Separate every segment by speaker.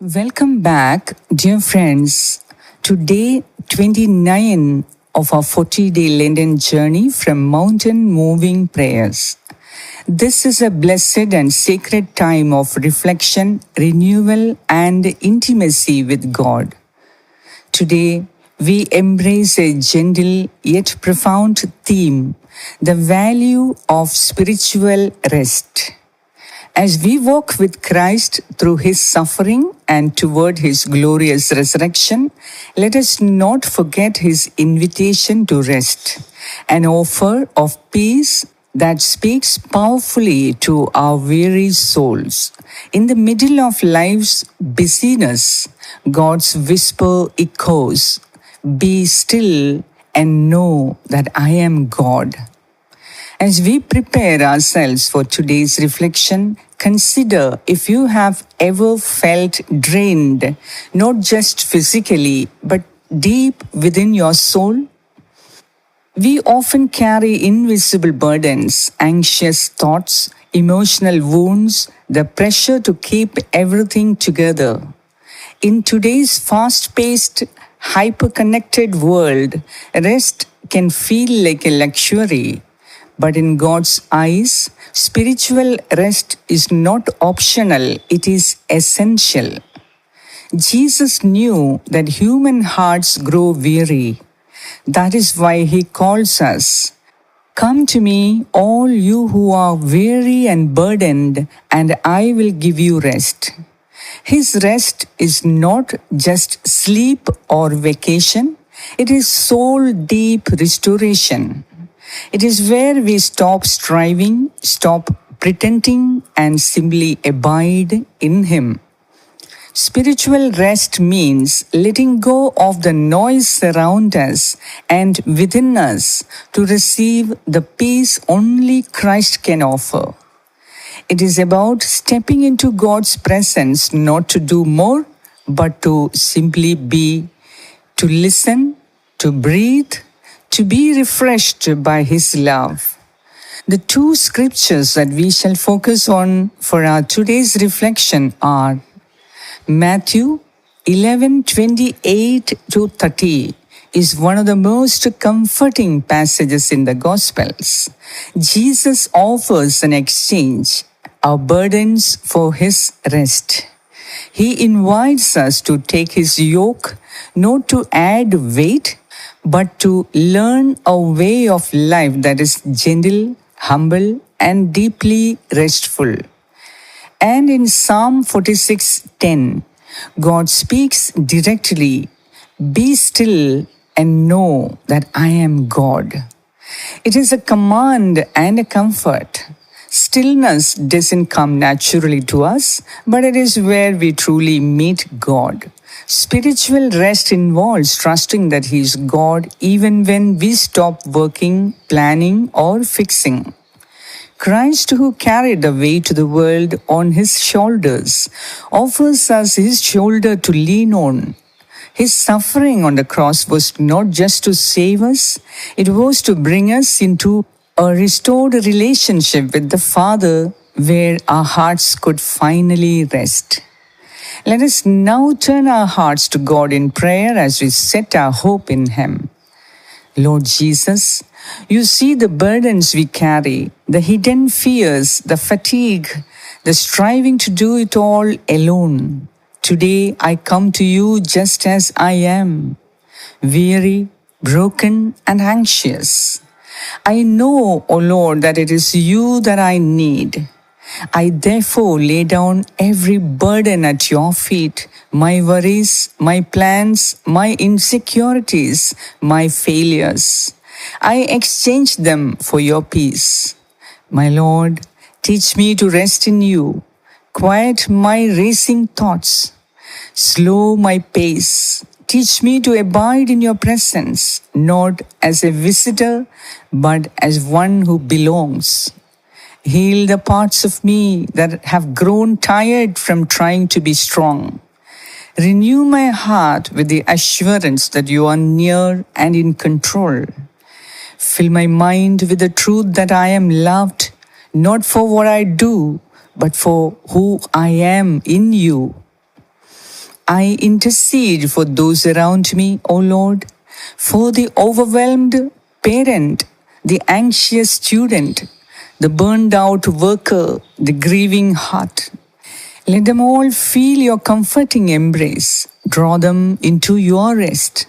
Speaker 1: Welcome back, dear friends, to day 29 of our 40-day Lenten journey from Mountain Moving Prayers. This is a blessed and sacred time of reflection, renewal, and intimacy with God. Today, we embrace a gentle yet profound theme, the value of spiritual rest. As we walk with Christ through his suffering and toward his glorious resurrection, let us not forget his invitation to rest, an offer of peace that speaks powerfully to our weary souls. In the middle of life's busyness, God's whisper echoes, "Be still and know that I am God." As we prepare ourselves for today's reflection, consider if you have ever felt drained, not just physically, but deep within your soul. We often carry invisible burdens, anxious thoughts, emotional wounds, the pressure to keep everything together. In today's fast paced, hyper connected world, rest can feel like a luxury. But in God's eyes, spiritual rest is not optional, it is essential. Jesus knew that human hearts grow weary. That is why he calls us, "Come to me, all you who are weary and burdened, and I will give you rest." His rest is not just sleep or vacation, it is soul deep restoration. It is where we stop striving, stop pretending, and simply abide in him. Spiritual rest means letting go of the noise around us and within us to receive the peace only Christ can offer. It is about stepping into God's presence not to do more, but to simply be, to listen, to breathe, to be refreshed by his love. The two scriptures that we shall focus on for our today's reflection are Matthew 11:28 to 30 is one of the most comforting passages in the Gospels. Jesus offers an exchange, our burdens for his rest. He invites us to take his yoke, not to add weight, but to learn a way of life that is gentle, humble, and deeply restful. And in Psalm 46:10, God speaks directly, "Be still and know that I am God." It is a command and a comfort. Stillness doesn't come naturally to us, but it is where we truly meet God. Spiritual rest involves trusting that He is God even when we stop working, planning, or fixing. Christ, who carried the weight of the world on his shoulders, offers us his shoulder to lean on. His suffering on the cross was not just to save us, it was to bring us into a restored relationship with the Father where our hearts could finally rest. Let us now turn our hearts to God in prayer as we set our hope in Him. Lord Jesus, you see the burdens we carry, the hidden fears, the fatigue, the striving to do it all alone. Today I come to you just as I am, weary, broken, and anxious. I know, O Lord, that it is you that I need. I therefore lay down every burden at your feet, my worries, my plans, my insecurities, my failures. I exchange them for your peace. My Lord, teach me to rest in you. Quiet my racing thoughts. Slow my pace. Teach me to abide in your presence, not as a visitor, but as one who belongs. Heal the parts of me that have grown tired from trying to be strong. Renew my heart with the assurance that you are near and in control. Fill my mind with the truth that I am loved, not for what I do, but for who I am in you. I intercede for those around me, O Lord, for the overwhelmed parent, the anxious student, the burned out worker, the grieving heart. Let them all feel your comforting embrace. Draw them into your rest.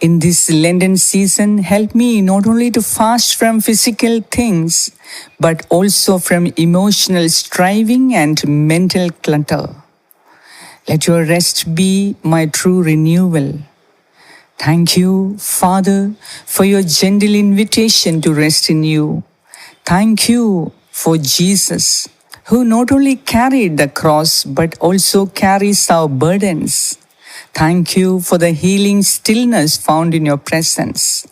Speaker 1: In this Lenten season, help me not only to fast from physical things, but also from emotional striving and mental clutter. Let your rest be my true renewal. Thank you, Father, for your gentle invitation to rest in you. Thank you for Jesus, who not only carried the cross but also carries our burdens. Thank you for the healing stillness found in your presence.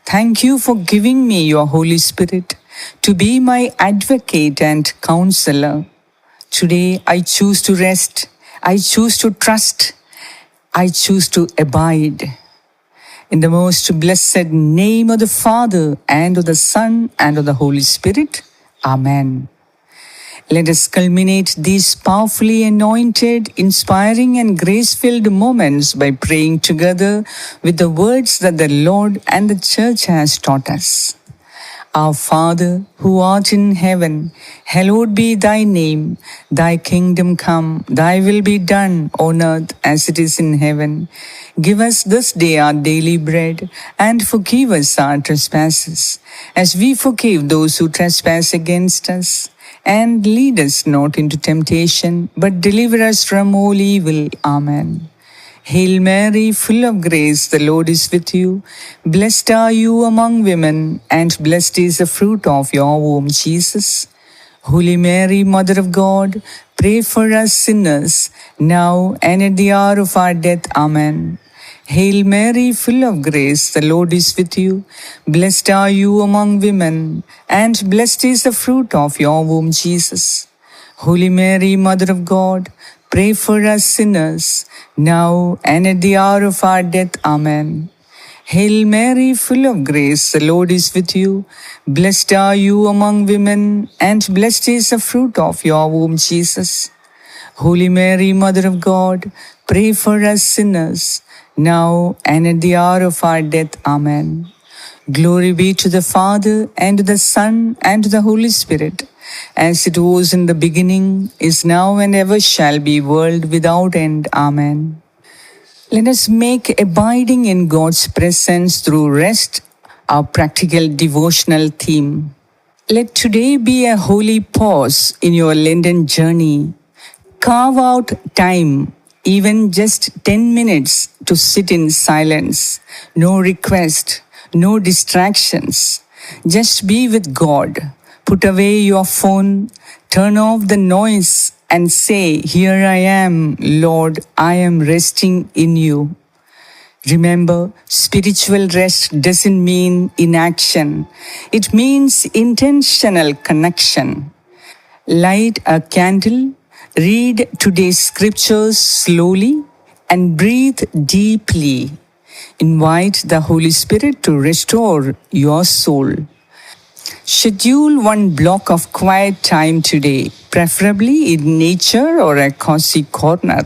Speaker 1: Thank you for giving me your Holy Spirit to be my advocate and counselor. Today I choose to rest. I choose to trust. I choose to abide. In the most blessed name of the Father, and of the Son, and of the Holy Spirit. Amen. Let us culminate these powerfully anointed, inspiring, and grace-filled moments by praying together with the words that the Lord and the Church has taught us. Our Father, who art in heaven, hallowed be thy name. Thy kingdom come, thy will be done on earth as it is in heaven. Give us this day our daily bread, and forgive us our trespasses, as we forgive those who trespass against us. And lead us not into temptation, but deliver us from all evil. Amen. Hail Mary, full of grace, the Lord is with you. Blessed are you among women, and blessed is the fruit of your womb, Jesus. Holy Mary, Mother of God, pray for us sinners, now and at the hour of our death. Amen. Hail Mary, full of grace, the Lord is with you. Blessed are you among women, and blessed is the fruit of your womb, Jesus. Holy Mary, Mother of God, pray for us sinners, now and at the hour of our death. Amen. Hail Mary, full of grace, the Lord is with you. Blessed are you among women, and blessed is the fruit of your womb, Jesus. Holy Mary, Mother of God, pray for us sinners, now and at the hour of our death. Amen. Glory be to the Father, and to the Son, and to the Holy Spirit, as it was in the beginning, is now, and ever shall be, world without end. Amen. Let us make abiding in God's presence through rest our practical devotional theme. Let today be a holy pause in your Lenten journey. Carve out time, even just 10 minutes, to sit in silence. No request, no distractions. Just be with God. Put away your phone, turn off the noise, and say, "Here I am, Lord, I am resting in you." Remember, spiritual rest doesn't mean inaction. It means intentional connection. Light a candle, read today's scriptures slowly, and breathe deeply. Invite the Holy Spirit to restore your soul. Schedule one block of quiet time today, preferably in nature or a cozy corner,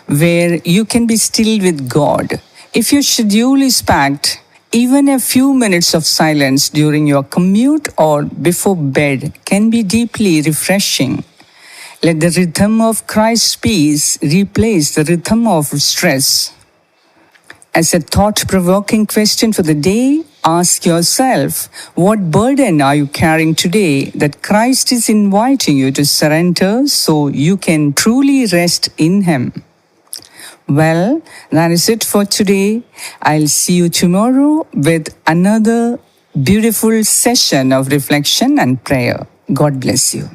Speaker 1: where you can be still with God. If your schedule is packed, even a few minutes of silence during your commute or before bed can be deeply refreshing. Let the rhythm of Christ's peace replace the rhythm of stress. As a thought-provoking question for the day, ask yourself, what burden are you carrying today that Christ is inviting you to surrender so you can truly rest in Him? Well, that is it for today. I'll see you tomorrow with another beautiful session of reflection and prayer. God bless you.